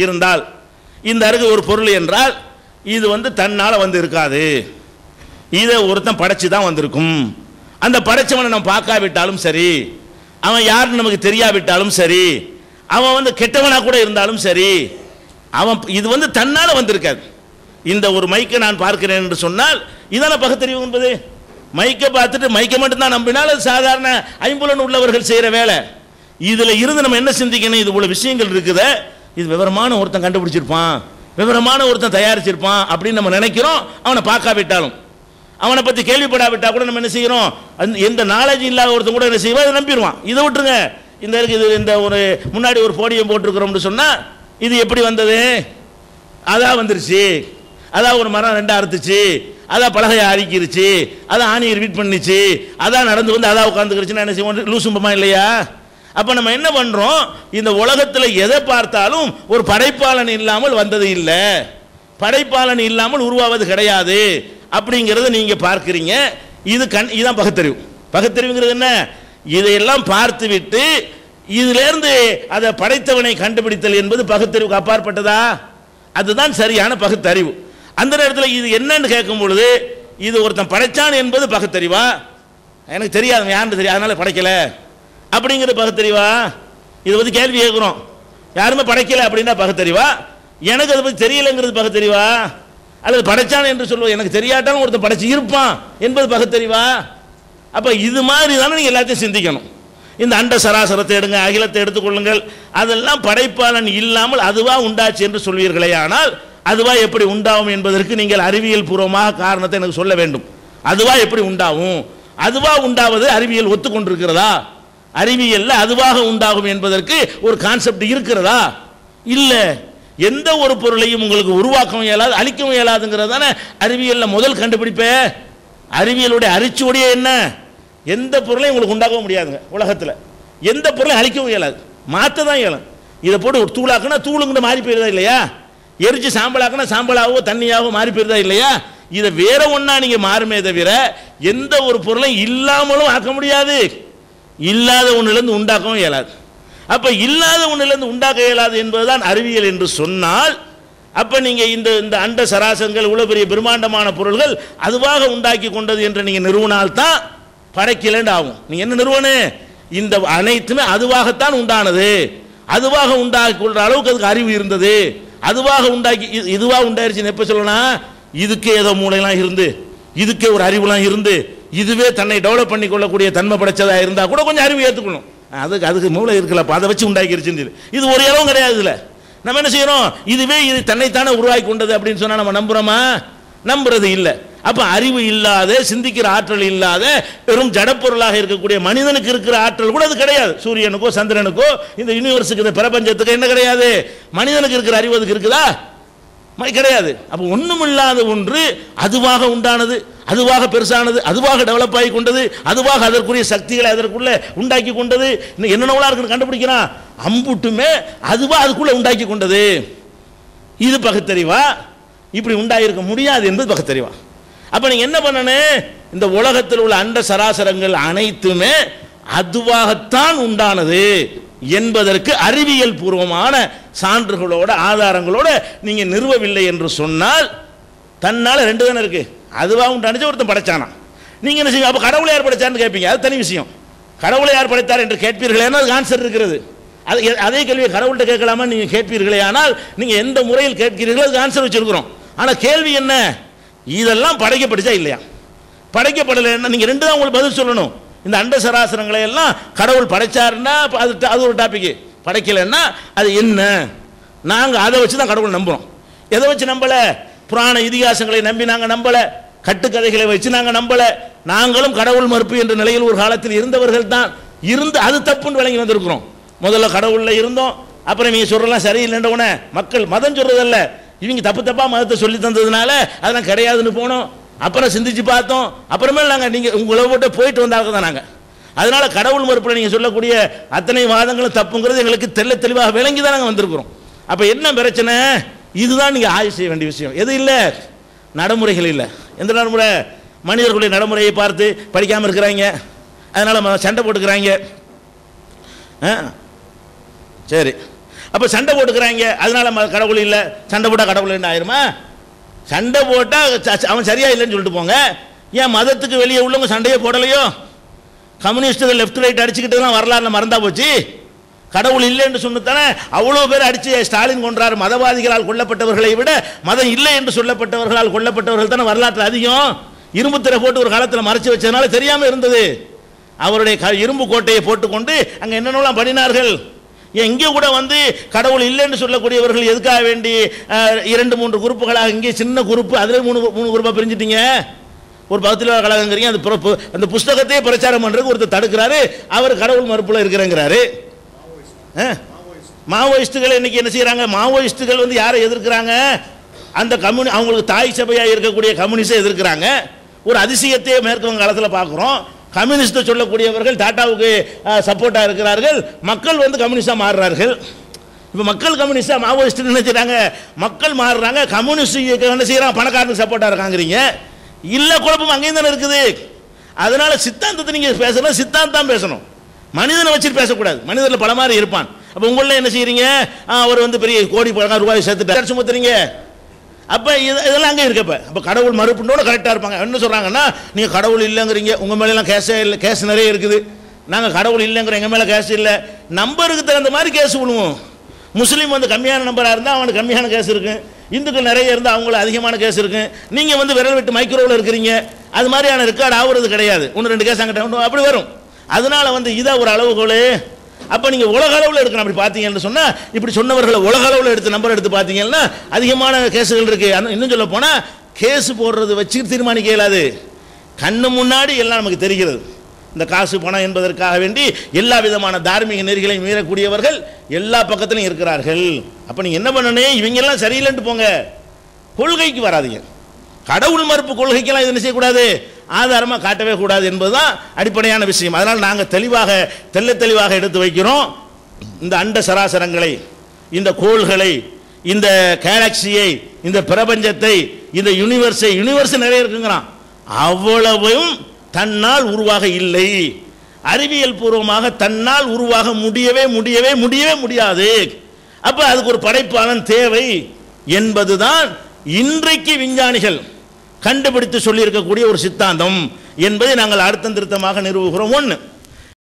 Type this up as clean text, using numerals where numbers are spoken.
இருந்தால், இந்த அருகு ஒரு பொருள் என்றால் இது தன்னால் இருக்காது, இதை ஒருத்தன் படைச்சு தான் வந்திருக்கும். அந்த படைச்சவனை நம்ம பார்க்காவிட்டாலும் சரி, அவன் யாருன்னு நமக்கு தெரியாவிட்டாலும் சரி, அவன் கெட்டவனா கூட இருந்தாலும் சரி, அவன் இது தன்னால் வந்திருக்காது. இந்த ஒரு மைக்கை நான் பார்க்கிறேன் என்று சொன்னால் இதான பகுத்தறிவு என்பது. மைக்கை பார்த்துட்டு மைக்கை மட்டும்தான் நம்பினால் அது சாதாரண ஐம்புலன் உள்ளவர்கள் செய்கிற வேலை. இதில் இருந்து நம்ம என்ன சிந்திக்கணும், இது போல விஷயங்கள் இருக்குது, இது விவரமான ஒருத்தன் கண்டுபிடிச்சிருப்பான், விவரமான ஒருத்தன் தயாரிச்சிருப்பான் அப்படின்னு நம்ம நினைக்கிறோம். அவனை பார்க்காவிட்டாலும், அவனை பற்றி கேள்விப்படாவிட்டால் கூட நம்ம என்ன செய்கிறோம், எந்த நாலேஜ் இல்லாத ஒருத்தன் கூட என்ன செய்வோம், அதை நம்பிடுவான். இதை விட்டுருங்க, இந்த ஒரு முன்னாடி ஒரு போடியம் போட்டிருக்கிறோம்னு சொன்னால் இது எப்படி வந்தது, அதான் வந்துருச்சு, அதான் ஒரு மரம் ரெண்டா அறுத்துச்சு, அதான் பலகையை அரிக்கிருச்சு, அதான் ஆணியை ரிப்பீட் பண்ணிச்சு, அதான் நடந்து அதான் உட்காந்துக்கிருச்சுன்னா என்ன செய்வோம், லூசும்பமா இல்லையா? அப்போ நம்ம என்ன பண்ணுறோம், இந்த உலகத்தில் எதை பார்த்தாலும் ஒரு படைப்பாளன் இல்லாமல் வந்தது இல்லை, படைப்பாளன் இல்லாமல் உருவாவது கிடையாது அப்படிங்கிறத நீங்கள் பார்க்குறீங்க. இதுதான் பகுத்தறிவு. பகுத்தறிவுங்கிறது என்ன, இதையெல்லாம் பார்த்து விட்டு இதிலிருந்து அதை படைத்தவனை கண்டுபிடித்தல் என்பது பகுத்தறிவுக்கு அப்பாற்பட்டதா? அதுதான் சரியான பகுத்தறிவு. அந்த நேரத்தில் இது என்னன்னு கேட்கும் பொழுது, இது ஒருத்தன் படைச்சான் என்பது பகுத்தறிவா? எனக்கு தெரியாது, யாருன்னு தெரியாது, அதனால படைக்கல அப்படிங்கிறது பகுத்தறிவா? இதை பற்றி கேள்வி கேட்குறோம், யாருமே படைக்கல அப்படின்னா பகுத்தறிவா? எனக்கு அதை பற்றி தெரியலைங்கிறது பகுத்தறிவா? அல்லது படைச்சான் என்று சொல்லுவோம், எனக்கு தெரியாட்டாலும் ஒருத்தன் படைச்சு இருப்பான் என்பது பகுத்தறிவா? அப்போ இது மாதிரி தானே நீங்கள் எல்லாத்தையும் சிந்திக்கணும். இந்த அண்ட சராசரத்தை எடுங்க, அகிலத்தை எடுத்துக்கொள்ளுங்கள், அதெல்லாம் படைப்பாளன் இல்லாமல் அதுவா உண்டாச்சு என்று சொல்வீர்களே, ஆனால் அதுவா எப்படி உண்டாகும் என்பதற்கு நீங்கள் அறிவியல் பூர்வமாக காரணத்தை எனக்கு சொல்ல வேண்டும். அதுவா எப்படி உண்டாகும், அதுவா உண்டாவது அறிவியல் ஒத்துக்கொண்டிருக்கிறதா? அறிவியல்ல அதுவாக உண்டாகும் என்பதற்கு ஒரு கான்செப்ட் இருக்கிறதா? இல்லை. எந்த ஒரு பொருளையும் உங்களுக்கு உருவாக்கவும் இயலாது, அழிக்கவும் இயலாதுங்கிறது தானே அறிவியல்ல முதல் கண்டுபிடிப்பே. அறிவியலுடைய அரிச்சுவடியே என்ன, எந்த பொருளையும் உங்களுக்கு உண்டாக்கவும் முடியாதுங்க உலகத்தில், எந்த பொருளையும் அழிக்கவும் இயலாது, மாற்ற தான் இயலும். இதை போட்டு ஒரு தூளாக்குனா தூளுங்கிட்ட மாறி போயிருதா இல்லையா, எரிச்சு சாம்பலாக்குனா சாம்பலாகவோ தண்ணியாகவோ மாறி போயிருதா இல்லையா? இதை வேற ஒன்றா நீங்கள் மாறுமே தவிர எந்த ஒரு பொருளையும் இல்லாமலும் ஆக்க முடியாது, இல்லாத ஒன்றிலிருந்து உண்டாக்கவும் இயலாது. அப்போ இல்லாத ஒன்றிலிருந்து உண்டாக்க இயலாது என்பதுதான் அறிவியல் என்று சொன்னால், அப்போ நீங்கள் இந்த அண்ட சராசரங்கள் இவ்வளோ பெரிய பிரம்மாண்டமான பொருள்கள் அதுவாக உண்டாக்கி கொண்டது என்று நீங்கள் நிறுவனால்தான் படைக்கலன்னு ஆகும். நீங்கள் என்ன நிறுவனே, இந்த அனைத்துமே அதுவாகத்தான் உண்டானது, அதுவாக உண்டாக்கி கொள்கிற அளவுக்கு அதுக்கு அறிவு இருந்தது, அதுவாக உண்டாக்கி இதுவாக உண்டாயிருச்சுன்னு எப்போ சொல்லணும், இதுக்கே ஏதோ மூளைலாம் இருந்து, இதுக்கே ஒரு அறிவுலாம் இருந்து, இதுவே தன்னை டெவலப் பண்ணி கொள்ளக்கூடிய தன்மை படைச்சதாக இருந்தால் கூட கொஞ்சம் அறிவு ஏற்றுக்கணும். அதுக்கு மூளை இருக்கலப்பா, அதை வச்சு உண்டாக்கிருச்சுன்னு இது ஒரு இடம் கிடையாது. இதில் நம்ம என்ன செய்யறோம், இதுவே இது தன்னைத்தானே உருவாக்கி கொண்டது அப்படின்னு சொன்னால் நம்ம நம்புறோமா? நம்புறது இல்லை. அப்போ அறிவு இல்லாத, சிந்திக்கிற ஆற்றல் இல்லாத வெறும் ஜடப்பொருளாக இருக்கக்கூடிய மனிதனுக்கு இருக்கிற ஆற்றல் கூட அது கிடையாது. சூரியனுக்கோ சந்திரனுக்கோ இந்த யூனிவர்ஸுக்கு இந்த பிரபஞ்சத்துக்கு என்ன கிடையாது, மனிதனுக்கு இருக்கிற அறிவு அதுக்கு இருக்குதா? கிடையாது. அப்போ ஒன்றுமில்லாத ஒன்று அதுவாக உண்டானது, அதுவாக பெருசானது, அதுவாக டெவலப் ஆகி கொண்டது, அதுவாக அதற்குரிய சக்திகளை அதற்குள்ள உண்டாக்கி கொண்டது, இன்னும் என்னென்னவா இருக்குன்னு கண்டுபிடிக்கிறான், அம்புட்டுமே அதுவாக அதுக்குள்ள உண்டாக்கி கொண்டது. இது பகுத்தறிவா? இப்படி உண்டாயிருக்க முடியாது என்பது பகுத்தறிவா? அப்போ நீங்கள் என்ன பண்ணணும், இந்த உலகத்தில் உள்ள அண்ட சராசரங்கள் அனைத்துமே அதுவாகத்தான் உண்டானது என்பதற்கு அறிவியல் பூர்வமான சான்றுகளோட ஆதாரங்களோட நீங்கள் நிறுவவில்லை என்று சொன்னால், தன்னால் ரெண்டு தானே இருக்கு, அதுவாக உண்டானது ஒருத்தன் படைச்சானா, நீங்கள் என்ன செய்வீங்க, அப்போ கடவுளை யார் படைச்சான்னு கேட்பீங்க, அது தனி விஷயம். கடவுளை யார் படைத்தார் என்று கேட்பீர்களே, அதுக்கு ஆன்சர் இருக்கிறது. அதே கேள்வியை கடவுள்கிட்ட கேட்கலாமா நீங்கள் கேட்பீர்களே, ஆனால் நீங்கள் எந்த முறையில் கேட்கிறீர்களோ அதுக்கு ஆன்சர் வச்சிருக்கிறோம். ஆனால் கேள்வி என்ன, இதெல்லாம் படைக்கப்பட்டுச்சா இல்லையா? படைக்கப்படலைன்னா நீங்கள் ரெண்டு தான் உங்களுக்கு பதில் சொல்லணும். இந்த அண்ட சராசரங்களை எல்லாம் கடவுள் படைச்சாருன்னா அது ஒரு டாபிக், படைக்கலைன்னா அது என்ன, நாங்கள் அதை வச்சு தான் கடவுள் நம்புகிறோம். எதை வச்சு நம்பலை? புராண இதிகாசங்களை நம்பி நாங்கள் நம்பலை, கட்டுக்கதைகளை வச்சு நாங்கள் நம்பலை. நாங்களும் கடவுள் மறுப்பு என்ற நிலையில் ஒரு காலத்தில் இருந்தவர்கள் தான், இருந்து அது தப்புன்னு விளங்கி வந்திருக்கிறோம். முதல்ல கடவுளில் இருந்தோம், அப்புறம் நீங்கள் சொல்கிறலாம் சரியில்லைன்றவுடனே மக்கள் மதம் சொல்கிறதல்ல, இவங்க தப்பு தப்பாக மதத்தை சொல்லி தந்ததுனால அதெல்லாம் கிடையாதுன்னு போனோம். அப்புறம் சிந்திச்சு பார்த்தோம், அப்புறமே நாங்கள் நீங்கள் உங்களை விட்டு போயிட்டு வந்தாங்க தான் நாங்கள். அதனால கடவுள் மறுப்பில் நீங்கள் சொல்லக்கூடிய அத்தனை வாதங்களும் தப்புங்கிறது எங்களுக்கு தெளிவாக விளங்கி தான் நாங்கள் வந்திருக்கிறோம். அப்போ என்ன பிரச்சனை, இதுதான் நீங்கள் ஆய்வு செய்ய வேண்டிய விஷயம். எது இல்லை, நடைமுறைகள் இல்லை. எந்த நடைமுறை? மனிதர்களுடைய நடைமுறையை பார்த்து படிக்காமல் இருக்கிறாங்க, அதனால் சண்டை போட்டுக்கிறாங்க. சரி, அப்போ சண்டை போட்டுக்கிறாங்க, அதனால கடவுள் இல்லை, சண்டை போட்டால் கடவுள் என்ன ஆயிருமா? சண்டை போட்டால் அவன் சரியா இல்லைன்னு சொல்லிட்டு போங்க. ஏன் மதத்துக்கு வெளியே உள்ளவங்க சண்டையே போடலையோ? கம்யூனிஸ்டுகள் லெஃப்ட் ரைட் அடிச்சுக்கிட்டதுலாம் வரலாறுல மறந்தா போச்சு. கடவுள் இல்லை என்று சொன்னதானே அவ்வளோ பேர் அடிச்சு ஸ்டாலின் கொன்றார். மதவாதிகளால் கொல்லப்பட்டவர்களை விட மதம் இல்லை என்று சொல்லப்பட்டவர்களால் கொல்லப்பட்டவர்கள் தானே வரலாற்றில் அதிகம். இரும்பு திரை போட்டு ஒரு காலத்தில் மறைச்சு வச்சதுனால தெரியாமல் இருந்தது. அவருடைய இரும்பு கோட்டையை போட்டுக்கொண்டு அங்கே என்னென்னலாம் பண்ணினார்கள். இங்கே கூட வந்து கடவுள் இல்லைன்னு சொல்லக்கூடியவர்கள் எதுக்காக வேண்டி 2-3 குரூப்புகளாக, இங்கே சின்ன குரூப்பு, அதில் 3 குரூப்பாக பிரிஞ்சிட்டீங்க. ஒரு பகுதியில் கழகங்கிறீங்க, அந்த புஸ்தகத்தையே பிரச்சாரம் பண்ணுறதுக்கு ஒருத்தர் தடுக்கிறாரு, அவர் கடவுள் மறுப்பில் இருக்கிறேங்கிறாரு. மாவோயிஸ்டுகள் இன்னைக்கு என்ன செய்யறாங்க? மாவோயிஸ்டுகள் வந்து யாரை எதிர்க்கிறாங்க? அந்த அவங்களுக்கு தாய் சபையாக இருக்கக்கூடிய கம்யூனிஸ்டை எதிர்க்கிறாங்க. ஒரு அதிசயத்தையே மேற்கு வங்காளத்தில் பார்க்குறோம். கம்யூனிஸ்ட் சொல்லக்கூடியவர்கள் டாட்டாவுக்கு சப்போர்ட்டாக இருக்கிறார்கள், மக்கள் வந்து கம்யூனிஸ்டாக மாறுறார்கள். இப்போ மக்கள் கம்யூனிஸ்டாக மாவோயிஸ்ட் என்ன செய்கிறாங்க? மக்கள் மாறுறாங்க, கம்யூனிஸ்ட் என்ன செய்கிறாங்க? பணக்காரனுக்கு சப்போர்ட்டாக இருக்காங்கிறீங்க. இல்லை, குழப்பம் அங்கேயும் தானே இருக்குது. அதனால சித்தாந்தத்தை நீங்கள் பேசணும், சித்தாந்தம் பேசணும், மனிதனை வச்சுட்டு பேசக்கூடாது. மனிதனில் பல மாதிரி இருப்பான். அப்போ உங்கள என்ன செய்யறீங்க? அவர் வந்து பெரிய கோடி ரூபாய் சேர்த்துட்டு சுமத்துறீங்க. அப்போ இதெல்லாம் அங்கே இருக்கப்ப அப்போ கடவுள் மறுப்புண்டோட கரெக்டாக இருப்பாங்க. என்ன சொல்கிறாங்கன்னா, நீங்கள் கடவுள் இல்லைங்கிறீங்க, உங்கள் மேலாம் கேஸே இல்லை, கேஸ் நிறைய இருக்குது. நாங்கள் கடவுள் இல்லைங்கிற எங்கள் மேலே கேஸ் இல்லை. நம்பருக்கு தகுந்த மாதிரி கேஸ் விடுவோம். முஸ்லீம் வந்து கம்மியான நம்பராக இருந்தால் அவனுக்கு கம்மியான கேஸ் இருக்கு, இந்துக்கள் நிறைய இருந்தால் அவங்களுக்கு அதிகமான கேஸ் இருக்கு. நீங்கள் வந்து விரல் விட்டு மைக்ரோவில் இருக்கிறீங்க, அது மாதிரியான ரெக்கார்டு ஆகுறது கிடையாது. 1-2 கேஸ் அங்கிட்ட அப்படி வரும். அதனால வந்து இதை ஒரு அளவுகோல். அப்போ நீங்கள் உலக அளவில் எடுக்கணும். அப்படி பார்த்தீங்கன்னு சொன்னால், இப்படி சொன்னவர்களை உலக அளவில் எடுத்து நம்பர் எடுத்து பார்த்தீங்கன்னா அதிகமான கேஸுகள் இருக்கு. இன்னும் சொல்ல போனால் கேஸ் போடுறது வச்சு தீர்மானிக்க இயலாது. கண்ணு முன்னாடி எல்லாம் நமக்கு தெரிகிறது. இந்த காசு பணம் என்பதற்காக வேண்டி எல்லா விதமான தார்மீக நெறிகளை மீறக்கூடியவர்கள் எல்லா பக்கத்திலும் இருக்கிறார்கள். அப்போ நீங்கள் என்ன பண்ணணும்? இவங்கெல்லாம் சரியில்லைன்ட்டு போங்க, கொள்கைக்கு வராதிங்க. கடவுள் மறுப்பு கொள்கைக்கெல்லாம் இது என்ன செய்யக்கூடாது, ஆதாரமாக காட்டவே கூடாது என்பதுதான் அடிப்படையான விஷயம். அதனால் நாங்கள் தெளிவாக எடுத்து வைக்கிறோம். இந்த அண்ட சராசரங்களை, இந்த கோள்களை, இந்த கேலக்சியை, இந்த பிரபஞ்சத்தை, இந்த யூனிவர்ஸ் நிறைய இருக்குங்கிறான். அவ்வளவும் தன்னால் உருவாக இல்லை. அறிவியல் பூர்வமாக தன்னால் உருவாக முடியவே முடியாது. அப்ப அதுக்கு ஒரு படைப்பாளன் தேவை என்பதுதான் இன்றைக்கு விஞ்ஞானிகள் கண்டுபிடித்து சொல்லி இருக்கக்கூடிய ஒரு சித்தாந்தம் என்பதை நாங்கள் அர்த்தம் திருத்தமாக நிறுவுகிறோம். ஒன்று.